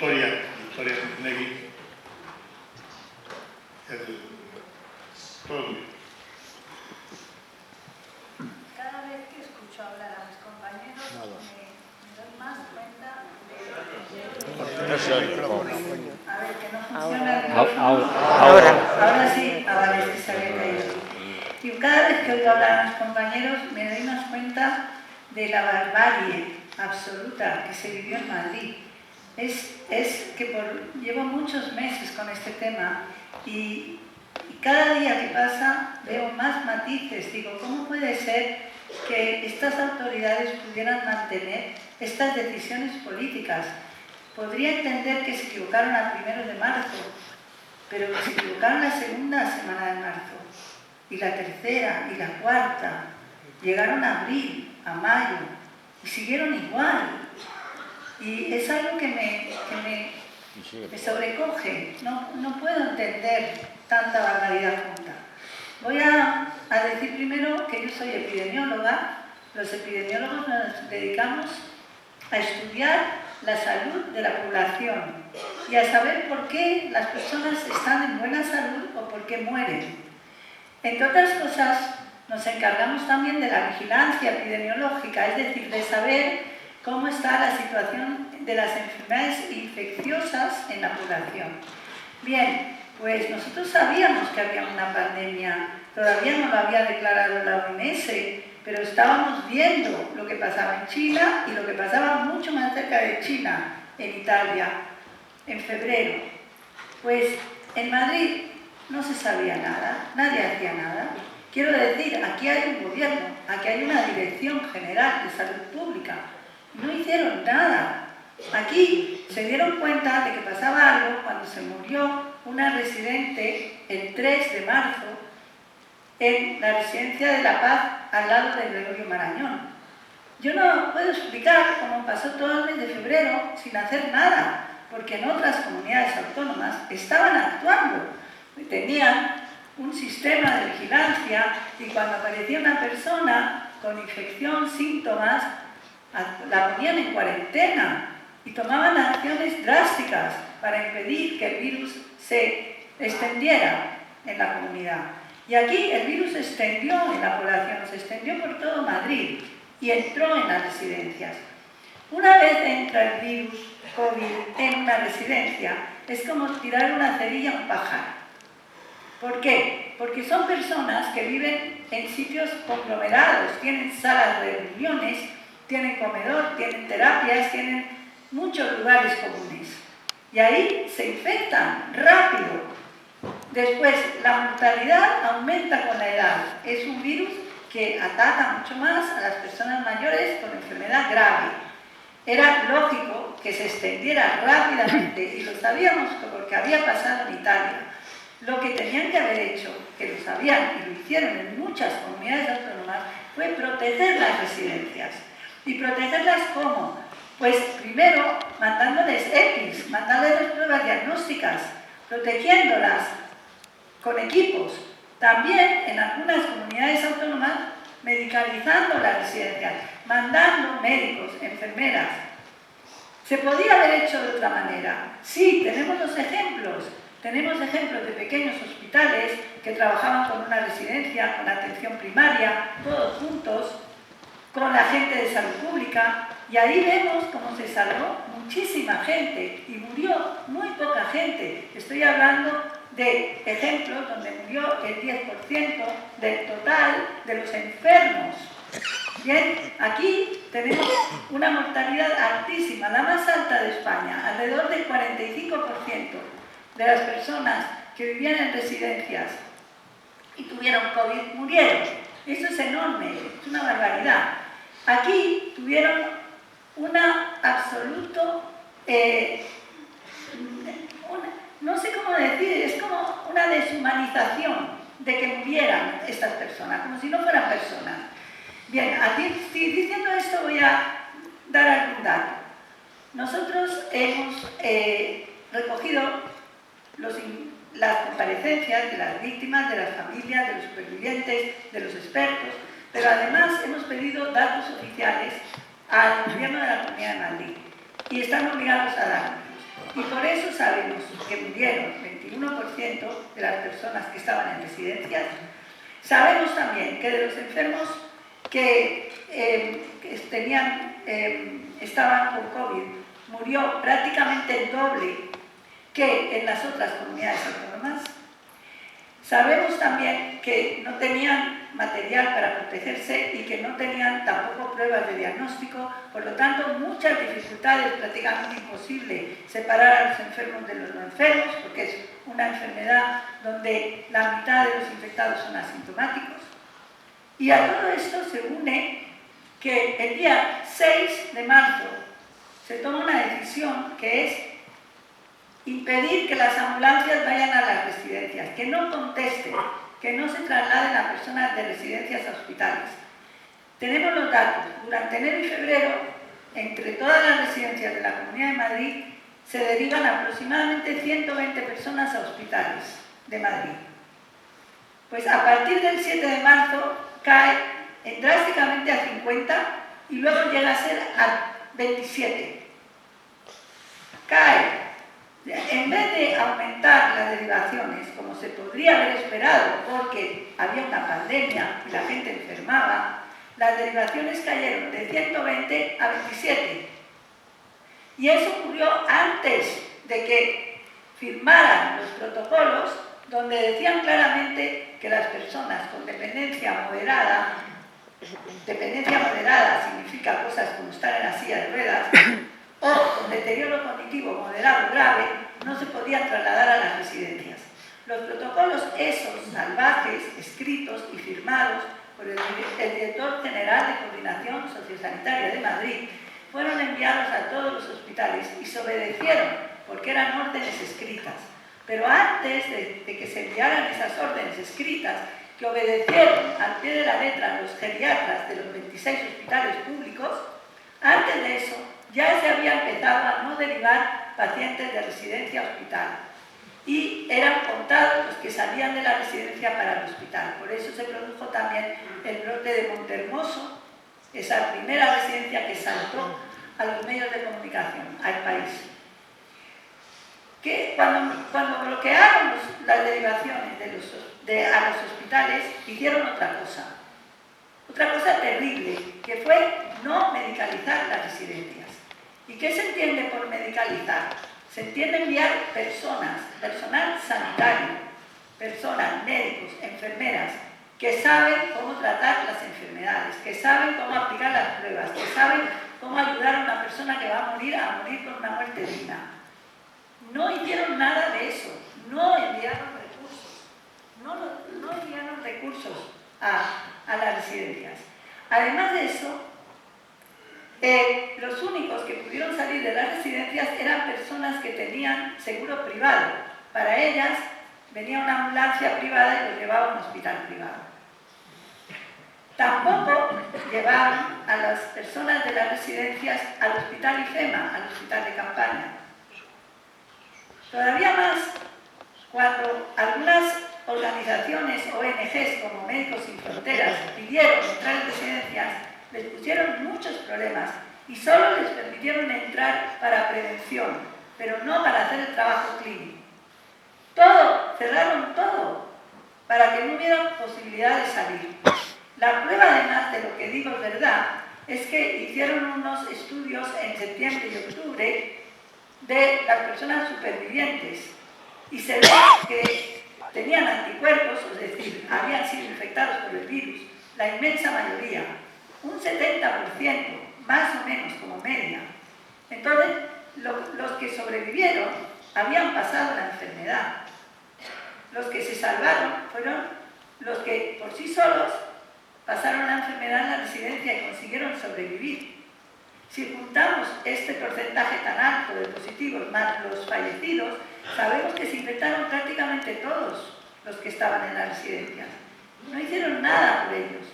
Victoria Montenegui, todo bien. Cada vez que escucho hablar a mis compañeros me doy más cuenta de... A ver, que no funciona el micrófono. Ahora sí, vale, es que se había caído. Y cada vez que oigo hablar a mis compañeros me doy más cuenta de la barbarie absoluta que se vivió en Madrid. Es que llevo muchos meses con este tema y cada día que pasa veo más matices. Digo, ¿cómo puede ser que estas autoridades pudieran mantener estas decisiones políticas? Podría entender que se equivocaron a 1 de marzo, pero que se equivocaron la segunda semana de marzo, y la tercera, y la cuarta. Llegaron a abril, a mayo, y siguieron igual. Y es algo que me sobrecoge. No puedo entender tanta barbaridad junta. Voy a decir primero que yo soy epidemióloga. Los epidemiólogos nos dedicamos a estudiar la salud de la población y a saber por qué las personas están en buena salud o por qué mueren. Entre otras cosas, nos encargamos también de la vigilancia epidemiológica, es decir, de saber cómo está la situación de las enfermedades infecciosas en la población. Bien, pues nosotros sabíamos que había una pandemia, todavía no lo había declarado la OMS, pero estábamos viendo lo que pasaba en China y lo que pasaba mucho más cerca de China, en Italia, en febrero. Pues en Madrid no se sabía nada, nadie hacía nada. Quiero decir, aquí hay un gobierno, aquí hay una dirección general de salud pública. No hicieron nada. Aquí se dieron cuenta de que pasaba algo cuando se murió una residente el 3 de marzo en la residencia de La Paz al lado de Gregorio Marañón. Yo no puedo explicar cómo pasó todo el mes de febrero sin hacer nada, porque en otras comunidades autónomas estaban actuando. Tenían un sistema de vigilancia y cuando aparecía una persona con infección, síntomas, la ponían en cuarentena y tomaban acciones drásticas para impedir que el virus se extendiera en la comunidad. Y aquí el virus se extendió en la población, se extendió por todo Madrid y entró en las residencias. Una vez entra el virus COVID en una residencia, es como tirar una cerilla a un pájaro. ¿Por qué? Porque son personas que viven en sitios conglomerados, tienen salas de reuniones, tienen comedor, tienen terapias, tienen muchos lugares comunes. Y ahí se infectan rápido. Después, la mortalidad aumenta con la edad. Es un virus que ataca mucho más a las personas mayores con enfermedad grave. Era lógico que se extendiera rápidamente, y lo sabíamos porque había pasado en Italia. Lo que tenían que haber hecho, que lo sabían y lo hicieron en muchas comunidades autónomas, fue proteger las residencias. ¿Y protegerlas cómo? Pues primero mandándoles EPIs, mandándoles pruebas diagnósticas, protegiéndolas con equipos. También en algunas comunidades autónomas medicalizando las residencias, mandando médicos, enfermeras. ¿Se podía haber hecho de otra manera? Sí, tenemos los ejemplos. Tenemos ejemplos de pequeños hospitales que trabajaban con una residencia, con atención primaria, todos juntos, con la gente de salud pública, y ahí vemos cómo se salvó muchísima gente y murió muy poca gente. Estoy hablando de ejemplos donde murió el 10% del total de los enfermos. Bien, aquí tenemos una mortalidad altísima, la más alta de España, alrededor del 45% de las personas que vivían en residencias y tuvieron COVID murieron. Eso es enorme, es una barbaridad. Aquí tuvieron una absoluto, no sé cómo decir, es como una deshumanización de que murieran estas personas, como si no fueran personas. Bien, diciendo esto voy a dar algún dato. Nosotros hemos recogido las comparecencias de las víctimas, de las familias, de los supervivientes, de los expertos, pero además hemos pedido datos oficiales al gobierno de la Comunidad de Madrid y están obligados a darnos. Y por eso sabemos que murieron 21% de las personas que estaban en residencias. Sabemos también que de los enfermos que estaban con COVID, murió prácticamente el doble que en las otras comunidades autónomas. Sabemos también que no tenían material para protegerse y que no tenían tampoco pruebas de diagnóstico, por lo tanto muchas dificultades, prácticamente imposible separar a los enfermos de los no enfermos, porque es una enfermedad donde la mitad de los infectados son asintomáticos. Y a todo esto se une que el día 6 de marzo se toma una decisión que es impedir que las ambulancias vayan a las residencias, que no contesten, que no se trasladen a personas de residencias a hospitales. Tenemos los datos. Durante enero y febrero, entre todas las residencias de la Comunidad de Madrid, se derivan aproximadamente 120 personas a hospitales de Madrid. Pues a partir del 7 de marzo cae drásticamente a 50 y luego llega a ser a 27. Cae. En vez de aumentar las derivaciones, como se podría haber esperado, porque había una pandemia y la gente enfermaba, las derivaciones cayeron de 120 a 27. Y eso ocurrió antes de que firmaran los protocolos donde decían claramente que las personas con dependencia moderada significa cosas como estar en la silla de ruedas, o con deterioro cognitivo moderado grave, no se podían trasladar a las residencias. Los protocolos esos salvajes, escritos y firmados por el Director General de Coordinación Sociosanitaria de Madrid, fueron enviados a todos los hospitales y se obedecieron porque eran órdenes escritas. Pero antes de que se enviaran esas órdenes escritas, que obedecieron al pie de la letra los geriatras de los 26 hospitales públicos, antes de eso ya se había empezado a no derivar pacientes de residencia a hospital y eran contados los que salían de la residencia para el hospital. Por eso se produjo también el brote de Montehermoso, esa primera residencia que saltó a los medios de comunicación, al país. Que cuando bloquearon las derivaciones a los hospitales, hicieron otra cosa terrible, que fue no medicalizar las residencias. ¿Y qué se entiende por medicalizar? Se entiende enviar personal sanitario, personas, médicos, enfermeras, que saben cómo tratar las enfermedades, que saben cómo aplicar las pruebas, que saben cómo ayudar a una persona que va a morir con una muerte digna. No hicieron nada de eso, no enviaron recursos a las residencias. Además de eso, los únicos que pudieron salir de las residencias eran personas que tenían seguro privado. Para ellas venía una ambulancia privada y los llevaba a un hospital privado. Tampoco llevaban a las personas de las residencias al hospital IFEMA, al hospital de campaña. Todavía más, cuando algunas organizaciones, ONGs como Médicos Sin Fronteras, pidieron entrar en residencias, les pusieron muchos problemas y solo les permitieron entrar para prevención, pero no para hacer el trabajo clínico. Cerraron todo, para que no hubiera posibilidad de salir. La prueba, además de lo que digo es verdad, es que hicieron unos estudios en septiembre y octubre de las personas supervivientes y se ve que tenían anticuerpos, es decir, habían sido infectados por el virus, la inmensa mayoría, un 70%, más o menos como media. Entonces, los que sobrevivieron habían pasado la enfermedad. Los que se salvaron fueron los que por sí solos pasaron la enfermedad en la residencia y consiguieron sobrevivir. Si juntamos este porcentaje tan alto de positivos más los fallecidos, sabemos que se infectaron prácticamente todos los que estaban en las residencias. No hicieron nada por ellos.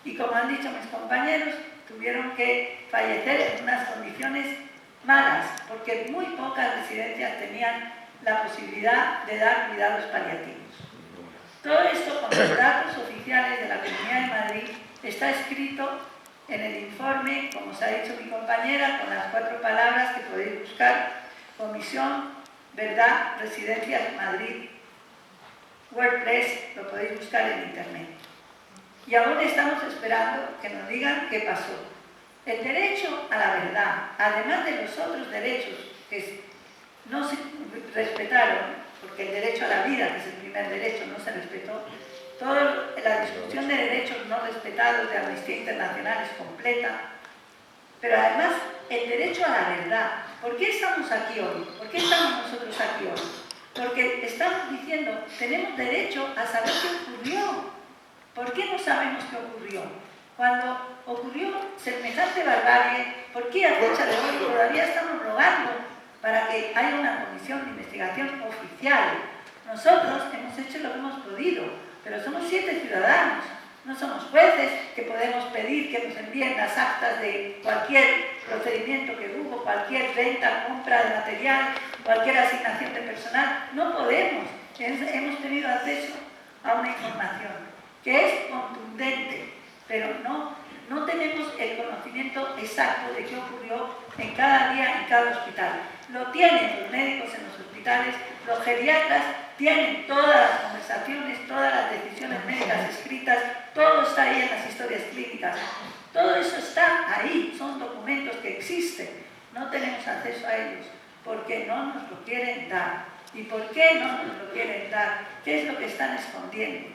Y como han dicho mis compañeros, tuvieron que fallecer en unas condiciones malas, porque muy pocas residencias tenían la posibilidad de dar cuidados paliativos. Todo esto, con los datos oficiales de la Comunidad de Madrid, está escrito en el informe, como os ha dicho mi compañera, con las 4 palabras que podéis buscar Comisión Verdad, Residencias Madrid, WordPress, lo podéis buscar en internet. Y aún estamos esperando que nos digan qué pasó. El derecho a la verdad, además de los otros derechos que no se respetaron, porque el derecho a la vida, que es el primer derecho, no se respetó, toda la discusión de derechos no respetados de Amnistía Internacional es completa, pero además el derecho a la verdad. ¿Por qué estamos aquí hoy? ¿Por qué estamos nosotros aquí hoy? Porque estamos diciendo, tenemos derecho a saber qué ocurrió. ¿Por qué no sabemos qué ocurrió? Cuando ocurrió semejante barbarie, ¿por qué a fecha de hoy todavía estamos rogando para que haya una comisión de investigación oficial? Nosotros hemos hecho lo que hemos podido, pero somos 7 ciudadanos, no somos jueces que podemos pedir que nos envíen las actas de cualquier procedimiento que hubo, cualquier venta, compra de material, cualquier asignación de personal. No podemos. Hemos tenido acceso a una información que es contundente, pero no tenemos el conocimiento exacto de qué ocurrió en cada día en cada hospital. Lo tienen los médicos en los hospitales, los geriatras tienen todas las conversaciones, todas las decisiones médicas escritas, todo está ahí en las historias clínicas. Todo eso está ahí, son documentos que existen. No tenemos acceso a ellos porque no nos lo quieren dar. ¿Y por qué no nos lo quieren dar? ¿Qué es lo que están escondiendo?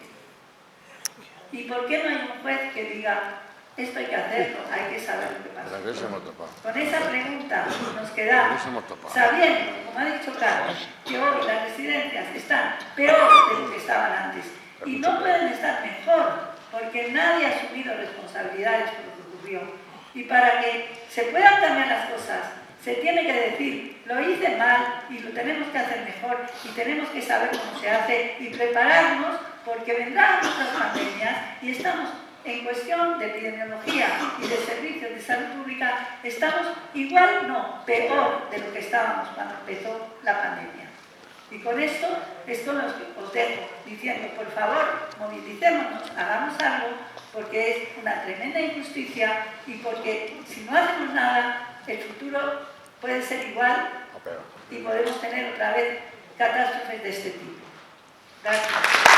¿Y por qué no hay un juez que diga, esto hay que hacerlo, hay que saber lo que pasa? Con esa pregunta nos quedamos sabiendo, como ha dicho Carlos, que hoy las residencias están peor de lo que estaban antes. Y no pueden estar mejor, porque nadie ha asumido responsabilidades por lo que ocurrió. Y para que se puedan cambiar las cosas, se tiene que decir, lo hice mal y lo tenemos que hacer mejor y tenemos que saber cómo se hace y prepararnos porque vendrán otras pandemias y estamos en cuestión de epidemiología y de servicios de salud pública, estamos igual, no, peor de lo que estábamos cuando empezó la pandemia. Y con esto es con lo que os dejo, diciendo, por favor, movilicémonos, hagamos algo, porque es una tremenda injusticia y porque si no hacemos nada, el futuro puede ser igual y podemos tener otra vez catástrofes de este tipo. Gracias.